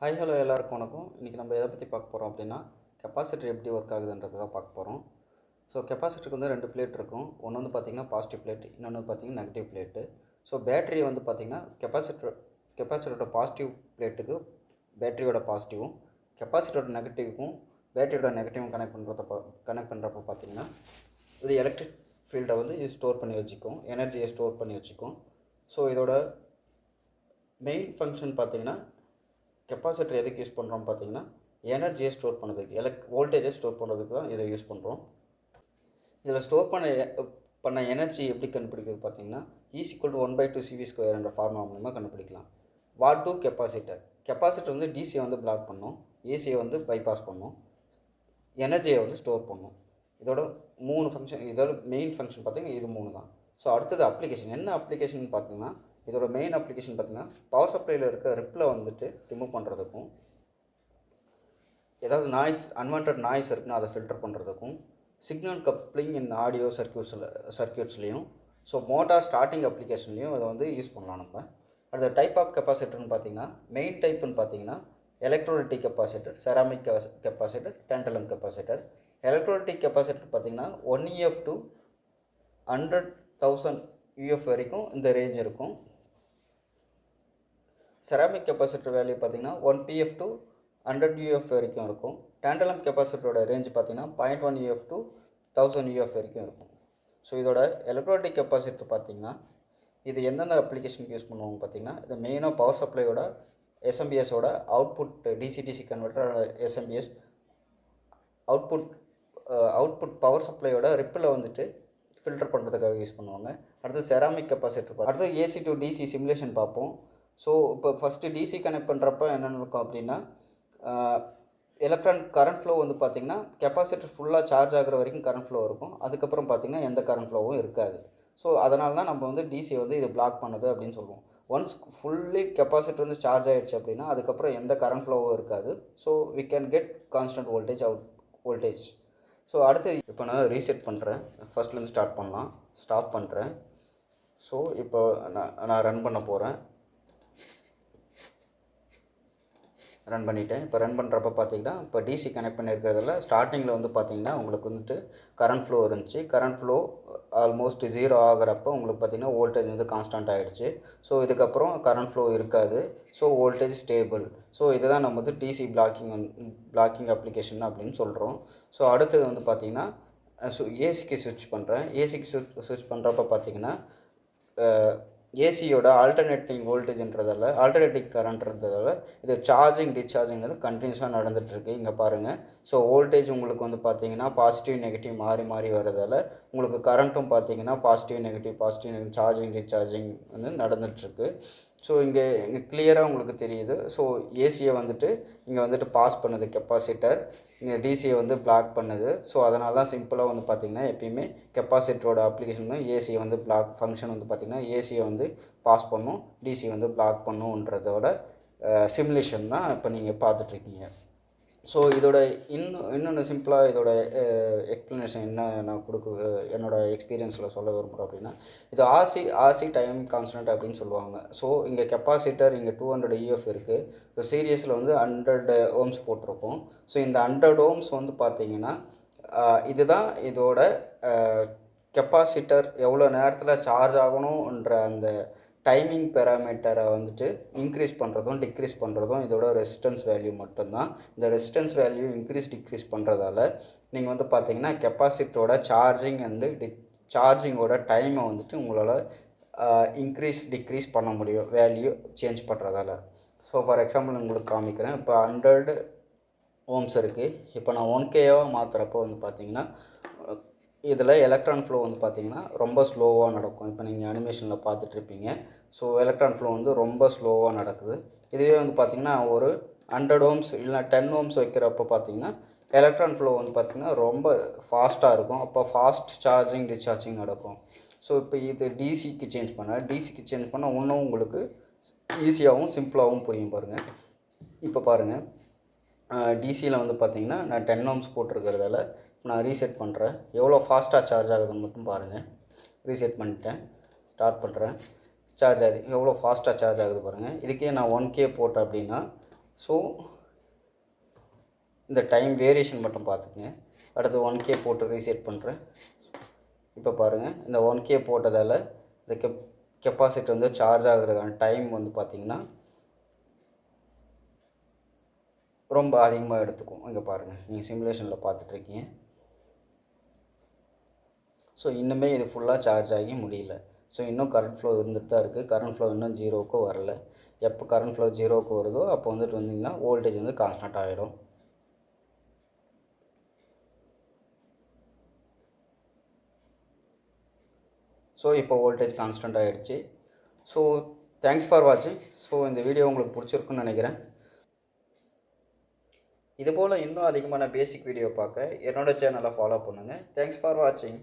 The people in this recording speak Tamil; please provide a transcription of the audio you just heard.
ஹாய் ஹலோ எல்லாருக்கும் வணக்கம். இன்றைக்கி நம்ம எதை பற்றி பார்க்க போகிறோம் அப்படின்னா கெப்பாசிட்டர் எப்படி ஒர்க் ஆகுதுன்றது தான் பார்க்க போகிறோம். ஸோ கெப்பாசிட்டருக்கு வந்து 2 பிளேட் இருக்கும். ஒன்று வந்து பார்த்திங்கன்னா பாசிட்டிவ் பிளேட், இன்னொன்று பார்த்திங்கன்னா நெகட்டிவ் பிளேட்டு. ஸோ பேட்டரி வந்து பார்த்திங்கன்னா கெப்பாசிட்டரோட பாசிட்டிவ் பிளேட்டுக்கு பேட்டரியோட பாசிட்டிவும், கெப்பாசிட்டரோட நெகட்டிவ்க்கும் பேட்டரியோட நெகட்டிவும் கனெக்ட் பண்ணுறப்போ பார்த்திங்கன்னா இது எலக்ட்ரிக் ஃபீல்டை வந்து இது ஸ்டோர் பண்ணி வச்சுக்கும், எனர்ஜியை ஸ்டோர் பண்ணி வச்சுக்கும். ஸோ இதோட மெயின் ஃபங்க்ஷன் பார்த்திங்கன்னா கெப்பாசிட்டர் எதுக்கு யூஸ் பண்ணுறோம் பார்த்தீங்கன்னா எனர்ஜியை ஸ்டோர் பண்ணுறதுக்கு, வோல்டேஜை ஸ்டோர் பண்ணுறதுக்கு தான் இதை யூஸ் பண்ணுறோம். இதில் ஸ்டோர் பண்ண எனர்ஜி எப்படி கண்டுபிடிக்கிறது பார்த்தீங்கன்னா E=1/2 CV² என்ற ஃபார்முலா மூலமாக கண்டுபிடிக்கலாம். வாட் டு கெப்பாசிட்டர் வந்து டிசியை வந்து பிளாக் பண்ணும், ஏசியை வந்து பைபாஸ் பண்ணும், எனர்ஜியை வந்து ஸ்டோர் பண்ணும். இதோட 3 ஃபங்க்ஷன், இதோட மெயின் ஃபங்க்ஷன் பார்த்தீங்கன்னா இது 3 தான். ஸோ அடுத்தது அப்ளிகேஷன். என்ன அப்ளிகேஷன் பார்த்தீங்கன்னா இதோட மெயின் அப்ளிகேஷன் பார்த்திங்கன்னா பவர் சப்ளையில் இருக்க ரிப்பில் வந்துட்டு ரிமூவ் பண்ணுறதுக்கும், ஏதாவது அன்வான்ட் நாய்ஸ் இருக்குன்னா அதை ஃபில்டர் பண்ணுறதுக்கும், சிக்னல் கப்ளிங் இன் ஆடியோ சர்க்கியூட்ஸ்லேயும், ஸோ மோட்டார் ஸ்டார்டிங் அப்ளிகேஷன்லேயும் அதை வந்து யூஸ் பண்ணலாம் நம்ம. அடுத்த டைப் ஆஃப் கெப்பாசிட்டர்னு பார்த்திங்கன்னா மெயின் டைப்புன்னு பார்த்திங்கன்னா electrolytic capacitor, ceramic capacitor, tantalum capacitor. Electrolytic capacitor பார்த்திங்கன்னா 1EF to 100,000 UF வரைக்கும் இந்த ரேஞ்ச் இருக்கும். செராமிக் கெப்பாசிட்டர் வேல்யூ பார்த்திங்கன்னா 1PF to 100 UF வரைக்கும் இருக்கும். டேண்டலம் கெப்பாசிட்டரோட ரேஞ்ச் பார்த்திங்கன்னா 0.1 UF to 1000 UF வரைக்கும் இருக்கும். ஸோ இதோட எலக்ட்ரோலைட்டிக் கெப்பாசிட்டர் பார்த்திங்கன்னா இது எந்தெந்த அப்ளிகேஷனுக்கு யூஸ் பண்ணுவாங்க பார்த்திங்கன்னா இது மெயினாக பவர் சப்ளையோட எஸ்எம்பிஎஸோட output DC converter, SMPS output power சப்ளையோட ரிப்பில் வந்துட்டு ஃபில்டர் பண்ணுறதுக்காக யூஸ் பண்ணுவாங்க. அடுத்து செராமிக் கெப்பாசிட்டர், அடுத்து ஏசி டு டிசி சிமுலேஷன் பார்ப்போம். ஸோ இப்போ ஃபஸ்ட்டு டிசி கனெக்ட் பண்ணுறப்ப என்னென்ன இருக்கும் அப்படின்னா கரண்ட் ஃப்ளோ வந்து பார்த்திங்கன்னா கெப்பாசிட்டர் ஃபுல்லாக சார்ஜ் ஆகிற வரைக்கும் கரண்ட் ஃப்ளோ இருக்கும். அதுக்கப்புறம் பார்த்திங்கன்னா எந்த கரண்ட் ஃப்ளோவும் இருக்காது. ஸோ அதனால தான் நம்ம வந்து டிசியை வந்து இது பிளாக் பண்ணுது அப்படின்னு சொல்லுவோம். ஒன்ஸ் ஃபுல்லி கெப்பாசிட்டர் வந்து சார்ஜ் ஆகிடுச்சு அப்படின்னா அதுக்கப்புறம் எந்த கரண்ட் ஃப்ளோவும் இருக்காது. So we can get constant voltage. So அடுத்து இப்போ நான் ரீசெட் பண்ணுறேன், ஃபஸ்ட்லேருந்து ஸ்டாப் பண்ணுறேன். ஸோ இப்போ நான் ரன் பண்ண போகிறேன். ரன் பண்ணிவிட்டேன். இப்போ ரன் பண்ணுறப்ப பார்த்திங்கன்னா இப்போ டிசி கனெக்ட் பண்ணியிருக்கிறதுல ஸ்டார்டிங்கில் வந்து பார்த்திங்கன்னா உங்களுக்கு வந்துட்டு கரண்ட் ஃப்ளோ இருந்துச்சு. கரண்ட் ஃப்ளோ ஆல்மோஸ்ட் 0 ஆகிறப்போ உங்களுக்கு பார்த்திங்கன்னா வோல்டேஜ் வந்து கான்ஸ்டன்ட் ஆகிடுச்சு. ஸோ இதுக்கப்புறம் கரண்ட் ஃப்ளோ இருக்காது. So voltage stable. ஸோ இதுதான் நம்ம வந்து டிசி பிளாக்கிங் அப்ளிகேஷன் அப்படின்னு சொல்கிறோம். ஸோ அடுத்தது வந்து பார்த்திங்கன்னா ஏசிக்கு ஸ்விட்ச் பண்ணுறேன். ஏசிக்கு ஸ்விட்ச் பண்ணுறப்ப பார்த்திங்கன்னா ஏசியோட ஆல்டர்னேட்டிங் கரண்ட்ன்றதால இது டிஸ்சார்ஜிங் வந்து கண்டினியூஸாக நடந்துகிட்ருக்கு. இங்கே பாருங்கள். ஸோ வோல்டேஜ் உங்களுக்கு வந்து பார்த்திங்கன்னா பாசிட்டிவ் நெகட்டிவ் மாறி வரதால் உங்களுக்கு கரண்ட்டும் பார்த்திங்கன்னா பாசிட்டிவ் நெகட்டிவ் டிஸ்சார்ஜிங் வந்து நடந்துகிட்ருக்கு. ஸோ இங்கே கிளியராக உங்களுக்கு தெரியுது. ஸோ ஏசியை வந்துட்டு இங்கே வந்துட்டு பாஸ் பண்ணுது கெப்பாசிட்டர், இங்கே டிசியை வந்து பிளாக் பண்ணுது. ஸோ அதனால தான் சிம்பிளாக வந்து பார்த்திங்கன்னா எப்பயுமே கெப்பாசிட்டரோட அப்ளிகேஷன் ஏசியை வந்து பிளாக் ஃபங்க்ஷன் வந்து பார்த்திங்கன்னா ஏசியை வந்து பாஸ் பண்ணும், டிசியை வந்து பிளாக் பண்ணுன்றதோட சிமுலேஷன் தான் இப்போ நீங்கள் பார்த்துட்ருக்கீங்க. ஸோ இதோட இன்னொன்று சிம்பிளாக இதோட எக்ஸ்ப்ளனேஷன் என்ன நான் என்னோடய எக்ஸ்பீரியன்ஸில் சொல்ல விரும்புகிறேன் அப்படின்னா இது ஆர்சி டைம் கான்ஸ்டன்ட் அப்படின்னு சொல்லுவாங்க. ஸோ இங்கே கெப்பாசிட்டர் இங்கே 200 EF இருக்குது. ஸோ சீரியஸில் வந்து 100 ohms போட்டிருக்கோம். ஸோ இந்த 100 ohms வந்து பார்த்திங்கன்னா இதுதான் இதோட கெப்பாசிட்டர் எவ்வளோ நேரத்தில் சார்ஜ் ஆகணுன்ற அந்த டைமிங் பேராமீட்டரை வந்துட்டு இன்க்ரீஸ் பண்ணுறதும் டிக்ரீஸ் பண்ணுறதும் இதோட ரெசிஸ்டன்ஸ் வேல்யூ மட்டும்தான். இந்த ரெசிஸ்டன்ஸ் வேல்யூ டிக்ரீஸ் பண்ணுறதால நீங்கள் வந்து பார்த்தீங்கன்னா கெப்பாசிட்டரோட சார்ஜிங்கோட டைமை வந்துட்டு உங்களால் டிக்ரீஸ் பண்ண முடியும் வேல்யூ சேஞ்ச் பண்ணுறதால. ஸோ ஃபார் எக்ஸாம்பிள் உங்களுக்கு காமிக்கிறேன். இப்போ 100 ohms இருக்குது. இப்போ நான் 1K மாற்றுறப்போ வந்து பார்த்திங்கன்னா இதில் எலக்ட்ரான் ஃப்ளோ வந்து பார்த்திங்கன்னா ரொம்ப ஸ்லோவாக நடக்கும். இப்போ நீங்கள் அனிமேஷனில் பார்த்துட்ருப்பீங்க. ஸோ எலக்ட்ரான் ஃப்ளோ வந்து ரொம்ப ஸ்லோவாக நடக்குது. இதுவே வந்து பார்த்திங்கன்னா ஒரு 100 ohms இல்லை 10 ohms வைக்கிறப்போ பார்த்திங்கன்னா எலக்ட்ரான் ஃப்ளோ வந்து பார்த்திங்கன்னா ரொம்ப ஃபாஸ்ட்டாக இருக்கும். அப்போ ஃபாஸ்ட் டிஸ்சார்ஜிங் நடக்கும். ஸோ இப்போ இது டிசிக்கு சேஞ்ச் பண்ணால் இன்னும் உங்களுக்கு ஈஸியாகவும் சிம்பிளாகவும் புரியும் பாருங்கள். இப்போ பாருங்கள், டிசியில் வந்து பார்த்திங்கன்னா நான் 10 ohms போட்டிருக்கிறதால நான் ரீசெட் பண்ணுறேன். எவ்வளோ ஃபாஸ்ட்டாக சார்ஜ் ஆகுதுன்னு மட்டும் பாருங்கள். ரீசெட் பண்ணிட்டேன், ஸ்டார்ட் பண்ணுறேன். எவ்வளோ ஃபாஸ்ட்டாக சார்ஜ் ஆகுது பாருங்கள். இதுக்கே நான் 1K போட்டேன் அப்படின்னா ஸோ இந்த டைம் வேரியேஷன் மட்டும் பார்த்துக்குங்க. அடுத்து 1K போட்டு ரீசெட் பண்ணுறேன். இப்போ பாருங்கள், இந்த 1K போட்டதால் இந்த கெப்பாசிட்டி வந்து சார்ஜ் ஆகிறதுக்கான டைம் வந்து பார்த்திங்கன்னா ரொம்ப அதிகமாக எடுத்துக்கும். இங்கே பாருங்கள், நீங்கள் சிமுலேஷனில் பார்த்துட்ருக்கீங்க. ஸோ இன்னுமே இது ஃபுல்லாக சார்ஜ் ஆகி முடியல. ஸோ இன்னும் கரண்ட் ஃப்ளோ இருந்துட்டு தான் இருக்குது. கரண்ட் ஃப்ளோ இன்னும் 0க்கும் வரல. எப்போ கரண்ட் ஃப்ளோ 0க்கு வருதோ அப்போ வந்துட்டு வந்திங்கன்னா வோல்டேஜ் வந்து கான்ஸ்டன்ட் ஆகிடும். ஸோ இப்போ வோல்டேஜ் கான்ஸ்டன்ட் ஆகிடுச்சு. ஸோ தேங்க்ஸ் ஃபார் வாட்சிங். ஸோ இந்த வீடியோ உங்களுக்கு பிடிச்சிருக்குன்னு நினைக்கிறேன். இதுபோல் இன்னும் அதிகமான பேசிக் வீடியோ பார்க்க என்னோடய சேனலை ஃபாலோ பண்ணுங்கள். தேங்க்ஸ் ஃபார் வாட்சிங்.